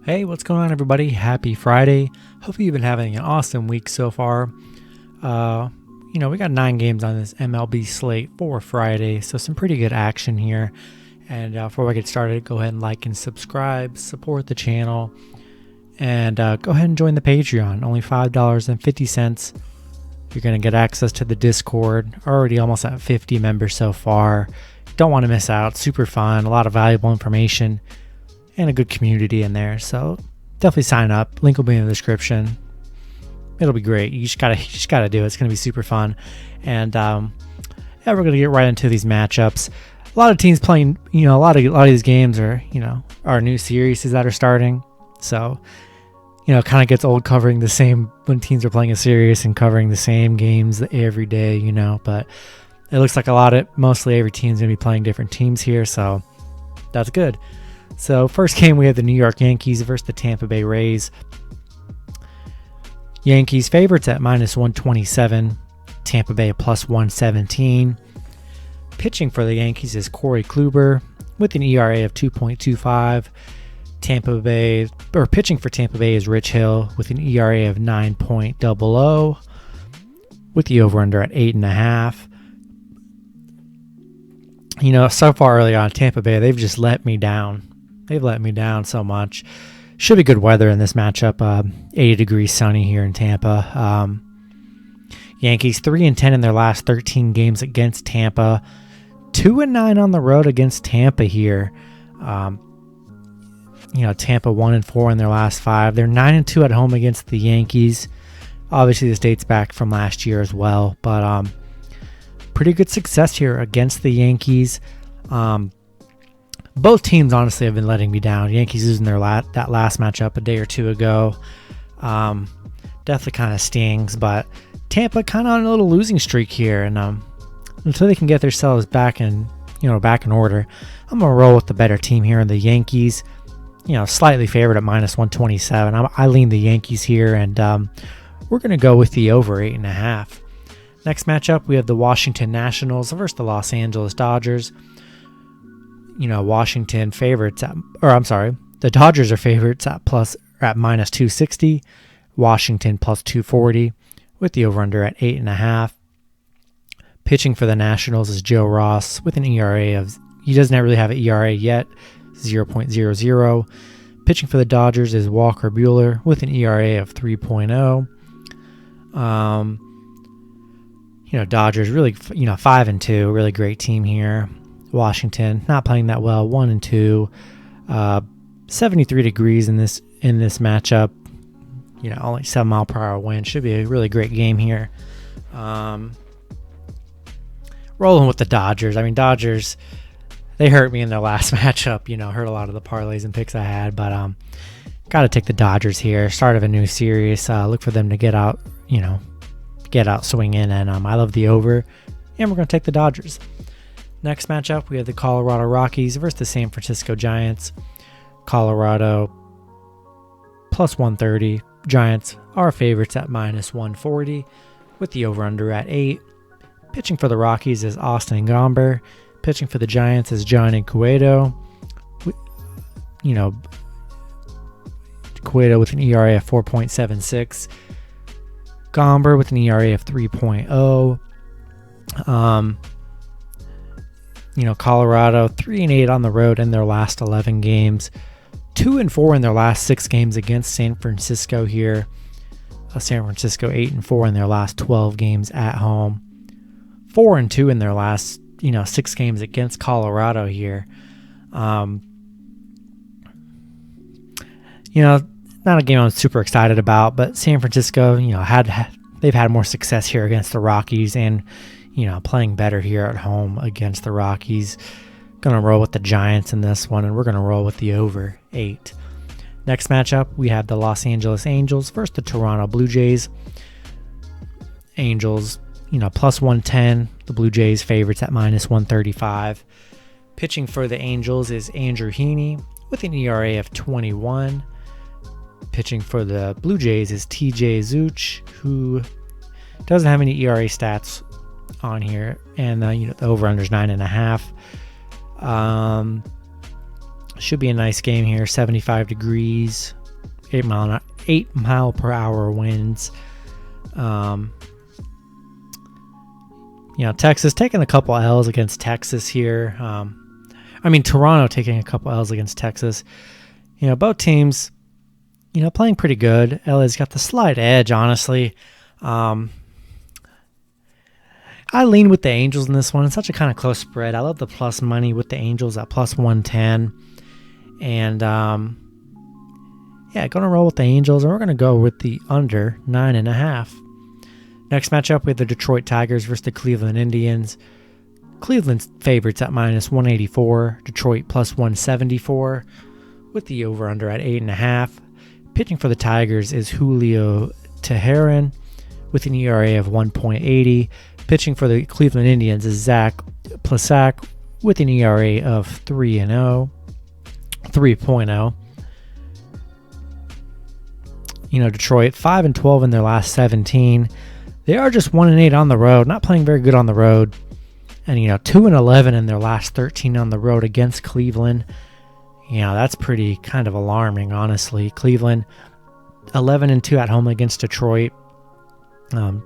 Hey, what's going on, everybody? Happy Friday. Hopefully you've been having an awesome week so far. We got 9 games on this MLB slate for Friday, so some pretty good action here. And before we get started, go ahead and like and subscribe, support the channel, and go ahead and join the Patreon. Only $5.50. You're going to get access to the Discord. Already almost at 50 members so far. Don't want to miss out. Super fun. A lot of valuable information. And a good community in there, so definitely sign up. Link will be in the description. It'll be great. You just gotta do it. It's gonna be super fun. And we're gonna get right into these matchups. A lot of teams playing. A lot of these games are are new series that are starting. So it kind of gets old covering the same when teams are playing a series and covering the same games every day. But it looks like mostly every team's gonna be playing different teams here, so that's good. So first game, we have the New York Yankees versus the Tampa Bay Rays. Yankees favorites at -127. Tampa Bay plus 117. Pitching for the Yankees is Corey Kluber with an ERA of 2.25. Pitching for Tampa Bay is Rich Hill with an ERA of 9.00 with the over-under at 8.5. So far early on, Tampa Bay, they've just let me down. They've let me down so much. Should be good weather in this matchup. 80 degrees sunny here in Tampa. Yankees 3-10 in their last 13 games against Tampa. 2-9 on the road against Tampa here. Tampa 1-4 in their last 5. They're 9-2 at home against the Yankees. Obviously, this dates back from last year as well. But pretty good success here against the Yankees. Both teams honestly have been letting me down. Yankees losing that last matchup a day or two ago. Definitely kind of stings, but Tampa kind of on a little losing streak here, and until they can get themselves back in order, I'm gonna roll with the better team here in the Yankees. Slightly favored at -127. I lean the Yankees here, and we're gonna go with the over 8.5. Next matchup, we have the Washington Nationals versus the Los Angeles Dodgers. Washington favorites the Dodgers are favorites at -260. Washington plus 240 with the over-under at 8.5. Pitching for the Nationals is Joe Ross with an ERA he doesn't really have an ERA yet, 0.00. Pitching for the Dodgers is Walker Buehler with an ERA of 3.0. Dodgers really, 5-2, really great team here. Washington not playing that well, 1-2, 73 degrees in this matchup. Only 7-mile-per-hour wind. Should be a really great game here. Rolling with the Dodgers. Dodgers, they hurt me in their last matchup. Hurt a lot of the parlays and picks I had, but got to take the Dodgers here. Start of a new series. Look for them to get out swinging, and I love the over, and we're going to take the Dodgers. Next matchup, we have the Colorado Rockies versus the San Francisco Giants. Colorado plus 130. Giants are favorites at -140 with the over-under at 8. Pitching for the Rockies is Austin Gomber. Pitching for the Giants is Johnny Cueto. Cueto with an ERA of 4.76. Gomber with an ERA of 3.0. Colorado 3-8 on the road in their last 11 games, 2-4 in their last 6 games against San Francisco here. San Francisco 8-4 in their last 12 games at home, 4-2 in their last 6 games against Colorado here. Not a game I'm super excited about, but San Francisco, they've had more success here against the Rockies, and playing better here at home against the Rockies. Gonna roll with the Giants in this one, and we're gonna roll with the over 8. Next matchup, we have the Los Angeles Angels versus the Toronto Blue Jays. Angels, plus 110. The Blue Jays favorites at -135. Pitching for the Angels is Andrew Heaney with an ERA of 21. Pitching for the Blue Jays is TJ Zuch, who doesn't have any ERA stats on here, and the over-under is 9.5. Should be a nice game here. 75 degrees, 8 mile per hour winds. Texas taking a couple L's against Texas here. Toronto taking a couple L's against Texas. Both teams, playing pretty good. LA's got the slight edge, honestly. I lean with the Angels in this one. It's such a kind of close spread. I love the plus money with the Angels at plus 110. And, going to roll with the Angels, and we're going to go with the under 9.5. Next matchup, we have the Detroit Tigers versus the Cleveland Indians. Cleveland's favorites at minus 184. Detroit plus 174 with the over-under at 8.5. Pitching for the Tigers is Julio Teheran with an ERA of 1.80. Pitching for the Cleveland Indians is Zach Plesac with an ERA of 3.0. Detroit 5-12 in their last 17. They are just 1-8 on the road, not playing very good on the road. And 2-11 in their last 13 on the road against Cleveland. That's pretty kind of alarming, honestly. Cleveland 11-2 at home against Detroit. I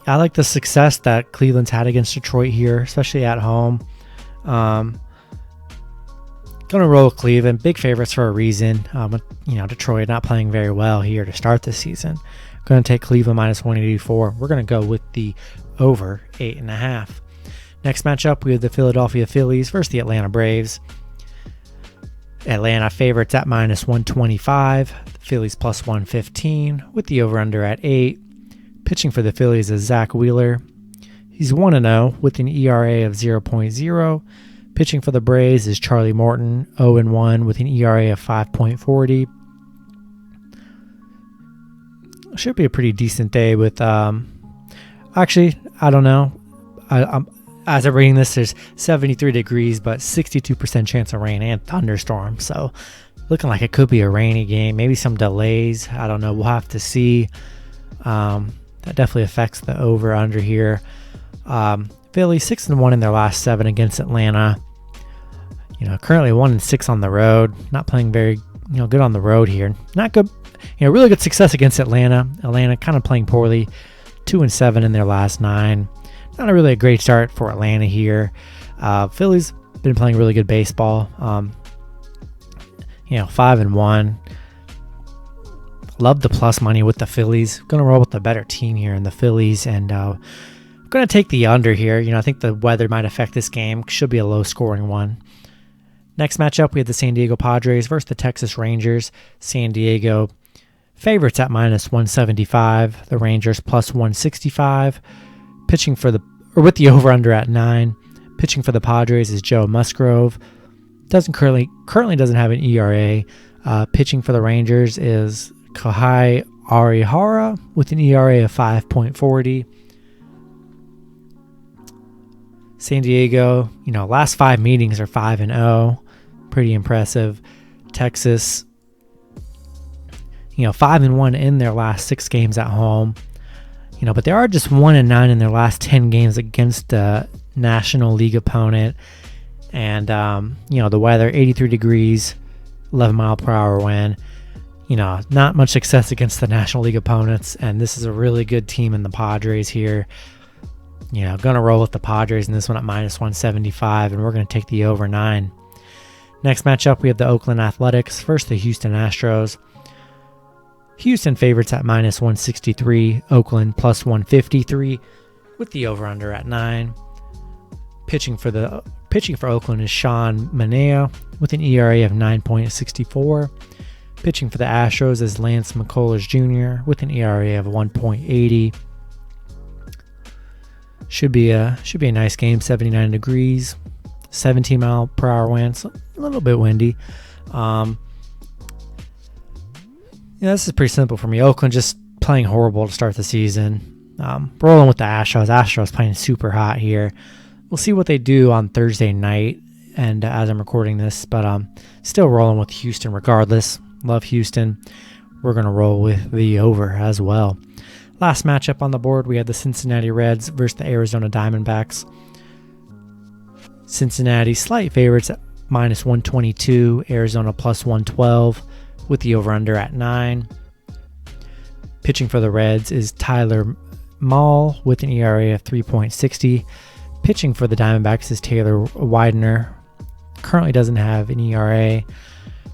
like the success that Cleveland's had against Detroit here, especially at home. Gonna roll Cleveland, big favorites for a reason. Detroit not playing very well here to start the season. Going to take Cleveland minus 184. We're going to go with the over 8.5. Next matchup, we have the Philadelphia Phillies versus the Atlanta Braves. Atlanta favorites at minus 125. The Phillies plus 115 with the over-under at 8. Pitching for the Phillies is Zach Wheeler. He's 1-0 with an ERA of 0.0. Pitching for the Braves is Charlie Morton, 0-1 with an ERA of 5.40. Should be a pretty decent day with, actually, I don't know. As I'm reading this, there's 73 degrees, but 62% chance of rain and thunderstorms. So looking like it could be a rainy game, maybe some delays. I don't know. We'll have to see. That definitely affects the over-under here. Philly 6-1 in their last 7 against Atlanta. Currently 1-6 on the road. Not playing very, good on the road here. Not good. Really good success against Atlanta. Atlanta kind of playing poorly. 2-7 in their last 9. Not really a great start for Atlanta here. Philly's been playing really good baseball. 5-1. Love the plus money with the Phillies. Going to roll with the better team here in the Phillies, and I'm going to take the under here. I think the weather might affect this game. Should be a low-scoring one. Next matchup, we have the San Diego Padres versus the Texas Rangers. San Diego favorites at minus 175. The Rangers plus 165. Pitching with the over-under at 9. Pitching for the Padres is Joe Musgrove. Currently doesn't have an ERA. Pitching for the Rangers is Kohei Arihara with an ERA of 5.40. San Diego, last 5 meetings are 5-0. Pretty impressive. Texas, 5-1 in their last 6 games at home. But they are just 1-9 in their last 10 games against the National League opponent. And, the weather, 83 degrees, 11 mile per hour wind. Not much success against the National League opponents. And this is a really good team in the Padres here. Going to roll with the Padres in this one at minus 175. And we're going to take the over 9. Next matchup, we have the Oakland Athletics versus the Houston Astros. Houston favorites at minus 163. Oakland plus 153 with the over-under at 9. Pitching for Oakland is Sean Manaea with an ERA of 9.64. Pitching for the Astros is Lance McCullers Jr. with an ERA of 1.80. Should be a nice game. 79 degrees, 17 mile per hour winds, a little bit windy. This is pretty simple for me. Oakland just playing horrible to start the season. Rolling with the Astros. Astros playing super hot here. We'll see what they do on Thursday night, and as I'm recording this, but still rolling with Houston regardless. Love Houston. We're going to roll with the over as well. Last matchup on the board, we have the Cincinnati Reds versus the Arizona Diamondbacks. Cincinnati, slight favorites at -122. Arizona +112 with the over-under at 9. Pitching for the Reds is Tyler Mahle with an ERA of 3.60. Pitching for the Diamondbacks is Taylor Widener. Currently doesn't have an ERA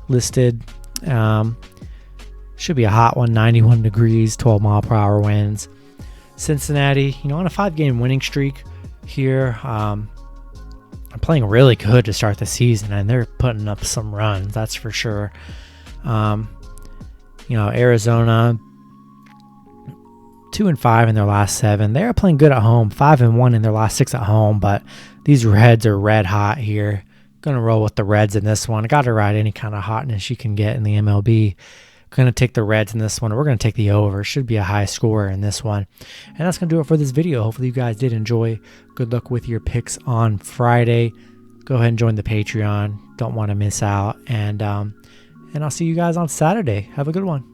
listed. Should be a hot one, 91 degrees, 12-mile-per-hour winds. Cincinnati, on a 5-game winning streak here. I'm playing really good to start the season, and they're putting up some runs, that's for sure. Arizona, 2-5 in their last 7. They're playing good at home, 5-1 in their last 6 at home, but these Reds are red hot here. Going to roll with the Reds in this one. Got to ride any kind of hotness you can get in the MLB. Going to take the Reds in this one. We're going to take the over. Should be a high score in this one. And that's going to do it for this video. Hopefully you guys did enjoy. Good luck with your picks on Friday. Go ahead and join the Patreon. Don't want to miss out. And I'll see you guys on Saturday. Have a good one.